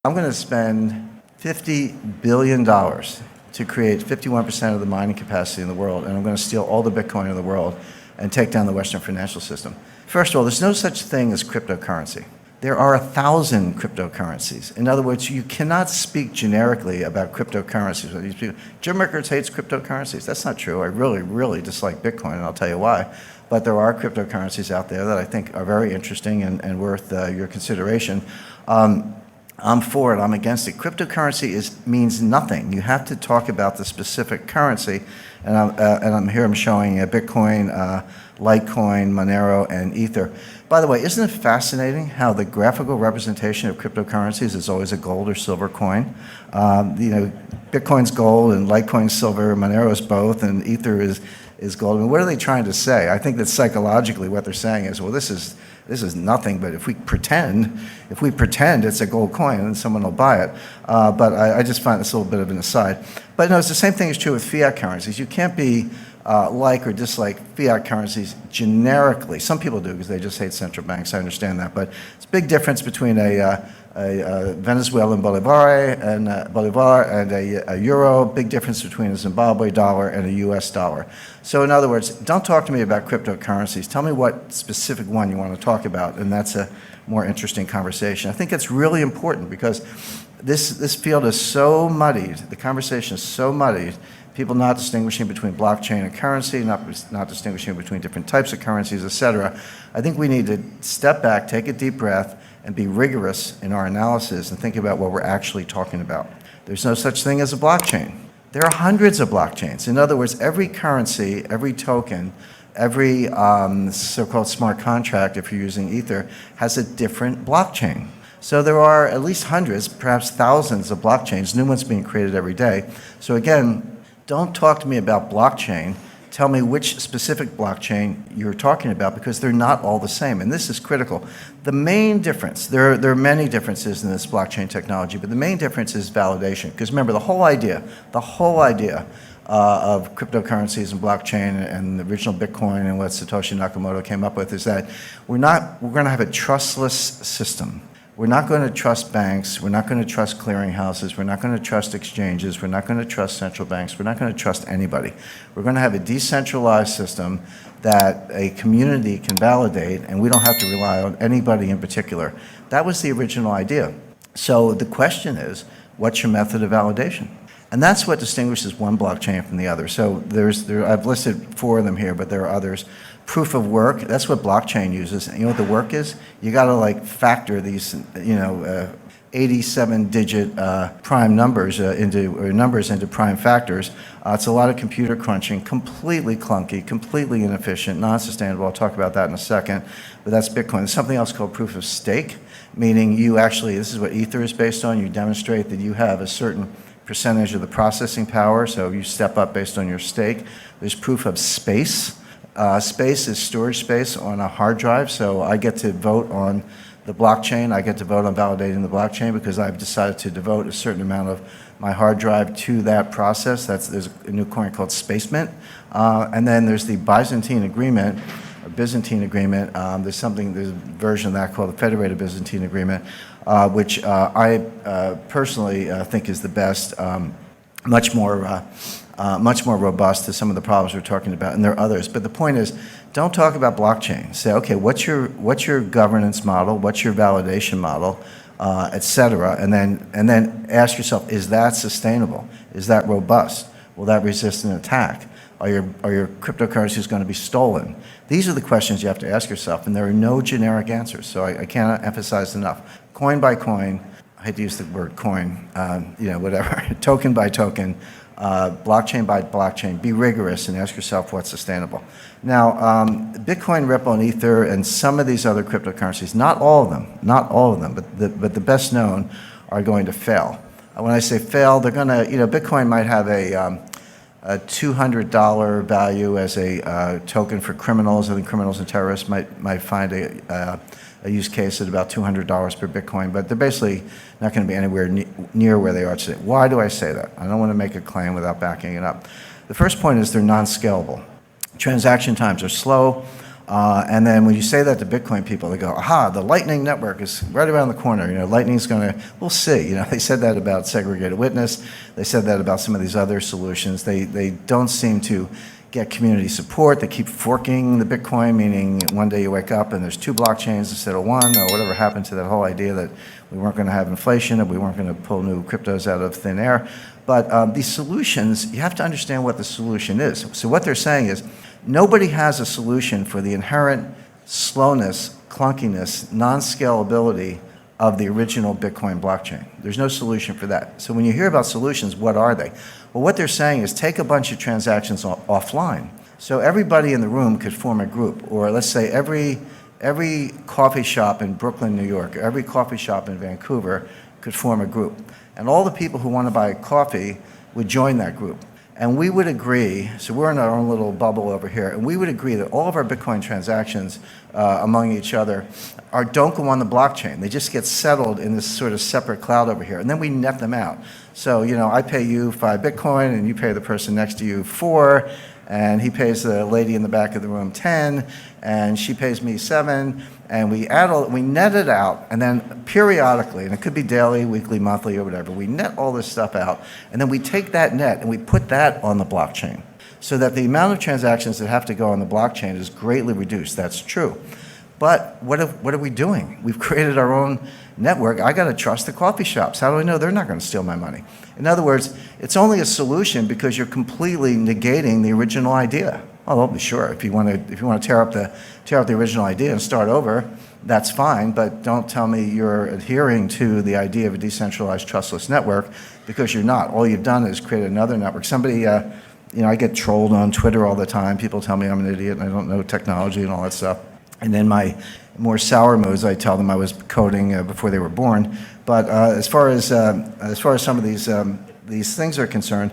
I'm going to spend $50 billion to create 51% of the mining capacity in the world, and I'm going to steal all the Bitcoin in the world and take down the Western financial system. First of all, there's no such thing as cryptocurrency. There are 1,000 cryptocurrencies. In other words, you cannot speak generically about cryptocurrencies. Jim Rickards hates cryptocurrencies. That's not true. I really, really dislike Bitcoin, and I'll tell you why. But there are cryptocurrencies out there that I think are very interesting and worth your consideration. I'm for it. I'm against it. Cryptocurrency means nothing. You have to talk about the specific currency, and I'm showing Bitcoin, Litecoin, Monero, and Ether. By the way, isn't it fascinating how the graphical representation of cryptocurrencies is always a gold or silver coin? Bitcoin's gold and Litecoin's silver, Monero is both, and Ether is gold. I mean, what are they trying to say? I think that psychologically what they're saying is, well, this is nothing, but if we pretend it's a gold coin, then someone will buy it. But I just find this a little bit of an aside. But no, it's the same thing is true with fiat currencies. You can't be like or dislike fiat currencies generically. Some people do because they just hate central banks. I understand that. But it's a big difference between a Venezuelan bolivar and a euro, big difference between a Zimbabwe dollar and a US dollar. So in other words, don't talk to me about cryptocurrencies. Tell me what specific one you want to talk about, and that's a more interesting conversation. I think it's really important because this field is so muddied, the conversation is so muddied, people not distinguishing between blockchain and currency, not distinguishing between different types of currencies, et cetera. I think we need to step back, take a deep breath, and be rigorous in our analysis and think about what we're actually talking about. There's no such thing as a blockchain. There are hundreds of blockchains. In other words, every currency, every token, every so-called smart contract, if you're using Ether, has a different blockchain. So there are at least hundreds, perhaps thousands of blockchains, new ones being created every day. So again, don't talk to me about blockchain. Tell me which specific blockchain you're talking about, because they're not all the same, and this is critical. The main difference, there are many differences in this blockchain technology, but the main difference is validation. Because remember, the whole idea of cryptocurrencies and blockchain and the original Bitcoin and what Satoshi Nakamoto came up with is that we're going to have a trustless system. We're not going to trust banks. We're not going to trust clearinghouses. We're not going to trust exchanges. We're not going to trust central banks. We're not going to trust anybody. We're going to have a decentralized system that a community can validate, and we don't have to rely on anybody in particular. That was the original idea. So the question is, what's your method of validation? And that's what distinguishes one blockchain from the other. So I've listed 4 of them here, but there are others. Proof of work, that's what blockchain uses. And you know what the work is? You got to factor these, 87-digit prime numbers into prime factors. It's a lot of computer crunching, completely clunky, completely inefficient, non-sustainable. I'll talk about that in a second. But that's Bitcoin. There's something else called proof of stake, meaning this is what Ether is based on. You demonstrate that you have a certain percentage of the processing power, so you step up based on your stake. There's proof of space. Space is storage space on a hard drive, so I get to vote on the blockchain. I get to vote on validating the blockchain because I've decided to devote a certain amount of my hard drive to that process. There's a new coin called Space Mint. And then there's the Byzantine Agreement, or Byzantine Agreement. There's a version of that called the Federated Byzantine Agreement, which I personally think is the best, much more robust to some of the problems we're talking about, and there are others. But the point is, don't talk about blockchain. Say, okay, what's your governance model? What's your validation model, et cetera? And then ask yourself, is that sustainable? Is that robust? Will that resist an attack? Are your cryptocurrencies going to be stolen? These are the questions you have to ask yourself, and there are no generic answers. So I cannot emphasize enough. Coin by coin, I hate to use the word coin, whatever, token by token, blockchain by blockchain, be rigorous and ask yourself what's sustainable. Now, Bitcoin, Ripple, and Ether, and some of these other cryptocurrencies, not all of them, but the best known are going to fail. When I say fail, they're going to, Bitcoin might have a $200 value as a token for criminals. I think criminals and terrorists might find a use case at about $200 per Bitcoin, but they're basically not going to be anywhere near where they are today. Why do I say that? I don't want to make a claim without backing it up. The first point is they're non-scalable. Transaction times are slow. And then when you say that to Bitcoin people, they go, aha, the Lightning Network is right around the corner. Lightning's going to, we'll see. They said that about segregated witness. They said that about some of these other solutions. They don't seem to get community support. They keep forking the Bitcoin, meaning one day you wake up and there's 2 blockchains instead of 1, or whatever happened to that whole idea that we weren't going to have inflation and we weren't going to pull new cryptos out of thin air. But these solutions, you have to understand what the solution is. So what they're saying is, nobody has a solution for the inherent slowness, clunkiness, non-scalability of the original Bitcoin blockchain. There's no solution for that. So when you hear about solutions, what are they? Well, what they're saying is take a bunch of transactions offline. So everybody in the room could form a group, or let's say every coffee shop in Brooklyn, New York, every coffee shop in Vancouver could form a group. And all the people who want to buy coffee would join that group. And we would agree, so we're in our own little bubble over here, and we would agree that all of our Bitcoin transactions among each other don't go on the blockchain. They just get settled in this sort of separate cloud over here, and then we net them out. So, I pay you 5 Bitcoin, and you pay the person next to you 4, and he pays the lady in the back of the room 10, and she pays me 7, and we net it out, and then periodically, and it could be daily, weekly, monthly, or whatever, we net all this stuff out, and then we take that net and we put that on the blockchain so that the amount of transactions that have to go on the blockchain is greatly reduced. That's true. But what are we doing? We've created our own network. I got to trust the coffee shops. How do I know they're not going to steal my money? In other words, it's only a solution because you're completely negating the original idea. Oh, I'll be sure. If you want to tear up the original idea and start over, that's fine. But don't tell me you're adhering to the idea of a decentralized, trustless network, because you're not. All you've done is create another network. Somebody, I get trolled on Twitter all the time. People tell me I'm an idiot and I don't know technology and all that stuff. And then my more sour moods, I tell them I was coding before they were born. But as far as some of these things are concerned,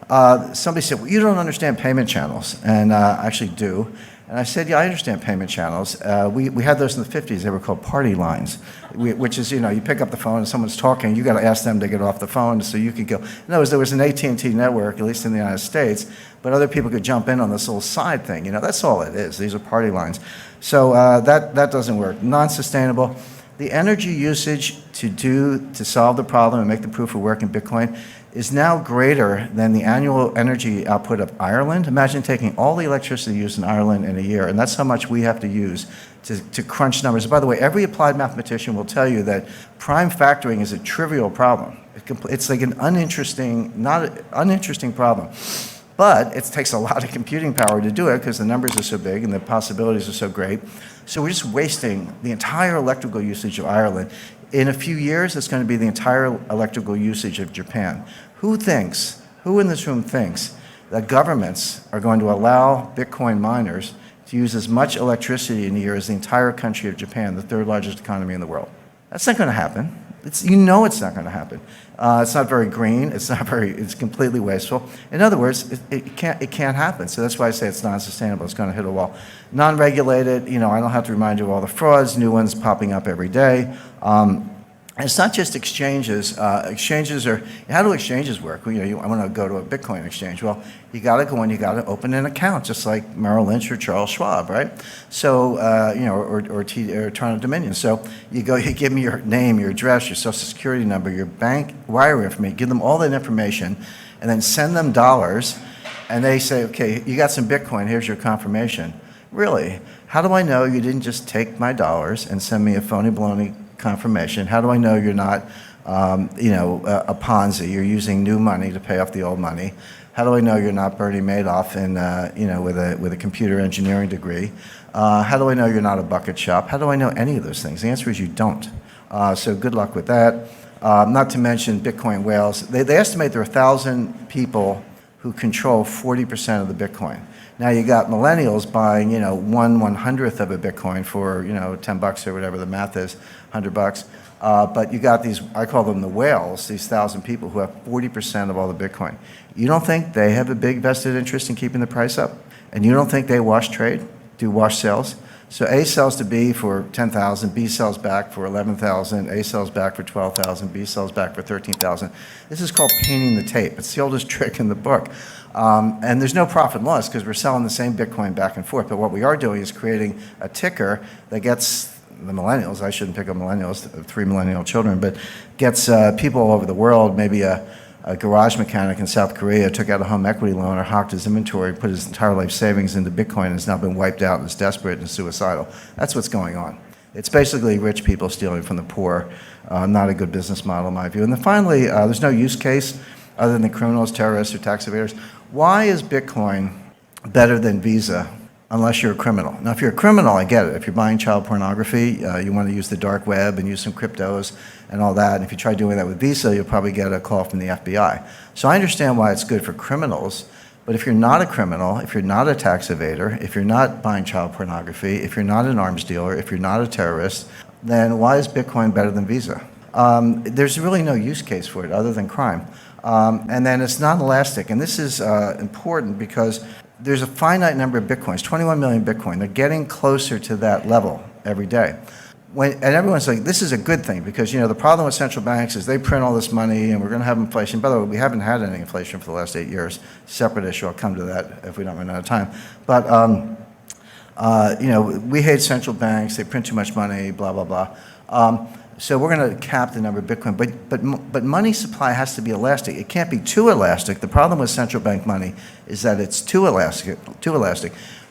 somebody said, well, you don't understand payment channels. And I actually do. And I said, yeah, I understand payment channels. We had those in the 50s. They were called party lines, which is, you pick up the phone and someone's talking. You got to ask them to get off the phone so you could go. No, there was an AT&T network, at least in the United States, but other people could jump in on this little side thing. That's all it is. These are party lines. So that doesn't work. Non-sustainable. The energy usage to solve the problem and make the proof of work in Bitcoin is now greater than the annual energy output of Ireland. Imagine taking all the electricity used in Ireland in a year, and that's how much we have to use to crunch numbers. By the way, every applied mathematician will tell you that prime factoring is a trivial problem. It's like an uninteresting problem. But it takes a lot of computing power to do it because the numbers are so big and the possibilities are so great. So we're just wasting the entire electrical usage of Ireland. In a few years, it's going to be the entire electrical usage of Japan. Who in this room thinks that governments are going to allow Bitcoin miners to use as much electricity in a year as the entire country of Japan, the 3rd largest economy in the world? That's not going to happen. It's not going to happen. It's not very green. It's completely wasteful. In other words, it can't happen. So that's why I say it's non-sustainable. It's going to hit a wall. Non-regulated, I don't have to remind you of all the frauds, new ones popping up every day. And it's not just exchanges. Exchanges are, how do exchanges work? I want to go to a Bitcoin exchange. Well, you got to go in, you got to open an account, just like Merrill Lynch or Charles Schwab, right? So, or Toronto Dominion. So you go, you give me your name, your address, your social security number, your bank wire information, give them all that information, and then send them dollars, and they say, okay, you got some Bitcoin, here's your confirmation. Really? How do I know you didn't just take my dollars and send me a phony baloney confirmation? How do I know you're not, a Ponzi? You're using new money to pay off the old money. How do I know you're not Bernie Madoff with a computer engineering degree? How do I know you're not a bucket shop? How do I know any of those things? The answer is you don't. So good luck with that. Not to mention Bitcoin whales. They estimate there are 1,000 people who control 40% of the Bitcoin. Now you got millennials buying, 1/100th of a Bitcoin for, $10 or whatever the math is, $100. But you got these, I call them the whales, these 1,000 people who have 40% of all the Bitcoin. You don't think they have a big vested interest in keeping the price up? And you don't think they wash trade, do wash sales? So A sells to B for 10,000, B sells back for 11,000, A sells back for 12,000, B sells back for 13,000. This is called painting the tape. It's the oldest trick in the book. And there's no profit and loss because we're selling the same Bitcoin back and forth. But what we are doing is creating a ticker that gets the millennials, I shouldn't pick up millennials, 3 millennial children, but gets people all over the world, maybe a garage mechanic in South Korea took out a home equity loan or hawked his inventory, put his entire life savings into Bitcoin and has now been wiped out and is desperate and suicidal. That's what's going on. It's basically rich people stealing from the poor, not a good business model in my view. And then finally, there's no use case other than criminals, terrorists, or tax evaders. Why is Bitcoin better than Visa unless you're a criminal? Now, if you're a criminal, I get it. If you're buying child pornography, you want to use the dark web and use some cryptos and all that. And if you try doing that with Visa, you'll probably get a call from the FBI. So I understand why it's good for criminals. But if you're not a criminal, if you're not a tax evader, if you're not buying child pornography, if you're not an arms dealer, if you're not a terrorist, then why is Bitcoin better than Visa? There's really no use case for it other than crime. And then it's non-elastic. And this is important because there's a finite number of Bitcoins, 21 million Bitcoin. They're getting closer to that level every day. And everyone's like, this is a good thing because, the problem with central banks is they print all this money and we're going to have inflation. By the way, we haven't had any inflation for the last 8 years. Separate issue. I'll come to that if we don't run out of time. But, we hate central banks. They print too much money, blah, blah, blah. So we're going to cap the number of Bitcoin. But money supply has to be elastic. It can't be too elastic. The problem with central bank money is that it's too elastic.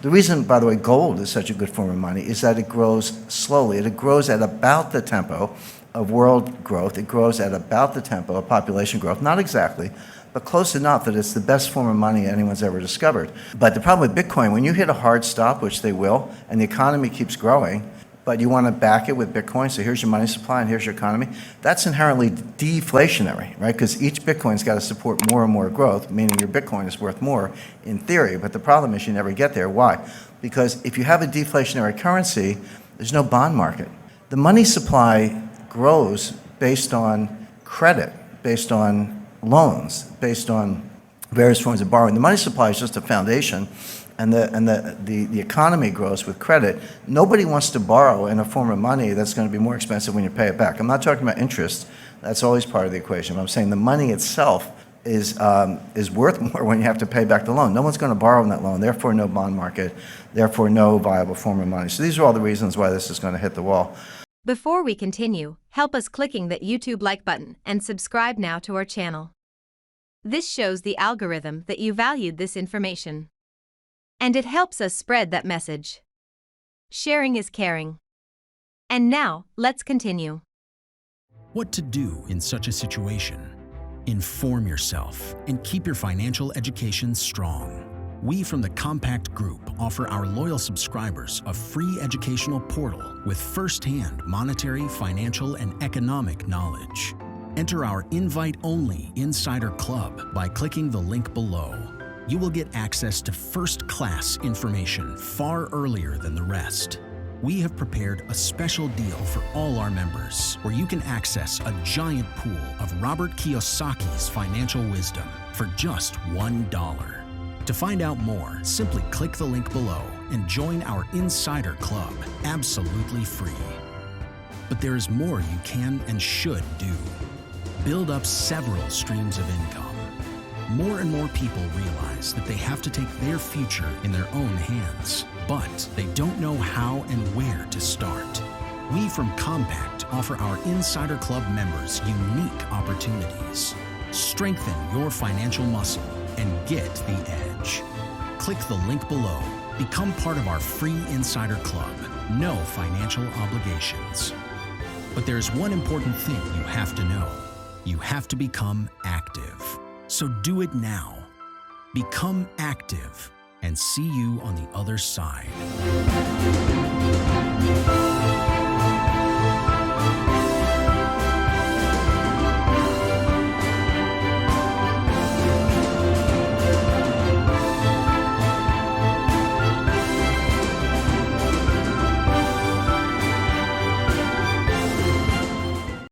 The reason, by the way, gold is such a good form of money is that it grows slowly. It grows at about the tempo of world growth. It grows at about the tempo of population growth. Not exactly, but close enough that it's the best form of money anyone's ever discovered. But the problem with Bitcoin, when you hit a hard stop, which they will, and the economy keeps growing, but you want to back it with Bitcoin, so here's your money supply and here's your economy, that's inherently deflationary, right? Because each Bitcoin's got to support more and more growth, meaning your Bitcoin is worth more in theory, but the problem is you never get there. Why? Because if you have a deflationary currency, there's no bond market. The money supply grows based on credit, based on loans, based on various forms of borrowing. The money supply is just a foundation, and the economy grows with credit. Nobody wants to borrow in a form of money that's going to be more expensive when you pay it back. I'm not talking about interest. That's always part of the equation. I'm saying the money itself is worth more when you have to pay back the loan. No one's going to borrow on that loan, therefore no bond market, therefore no viable form of money. So these are all the reasons why this is going to hit the wall. Before we continue, help us clicking that YouTube like button and subscribe now to our channel. This shows the algorithm that you valued this information. And it helps us spread that message. Sharing is caring. And now, let's continue. What to do in such a situation? Inform yourself and keep your financial education strong. We from the Compact Group offer our loyal subscribers a free educational portal with first-hand monetary, financial, and economic knowledge. Enter our invite-only Insider Club by clicking the link below. You will get access to first-class information far earlier than the rest. We have prepared a special deal for all our members where you can access a giant pool of Robert Kiyosaki's financial wisdom for just $1. To find out more, simply click the link below and join our Insider Club absolutely free. But there is more you can and should do. Build up several streams of income. More and more people realize that they have to take their future in their own hands, but they don't know how and where to start. We from Compact offer our Insider Club members unique opportunities. Strengthen your financial muscle and get the edge. Click the link below. Become part of our free Insider Club. No financial obligations. But there's one important thing you have to know. You have to become active. So do it now. Become active and see you on the other side.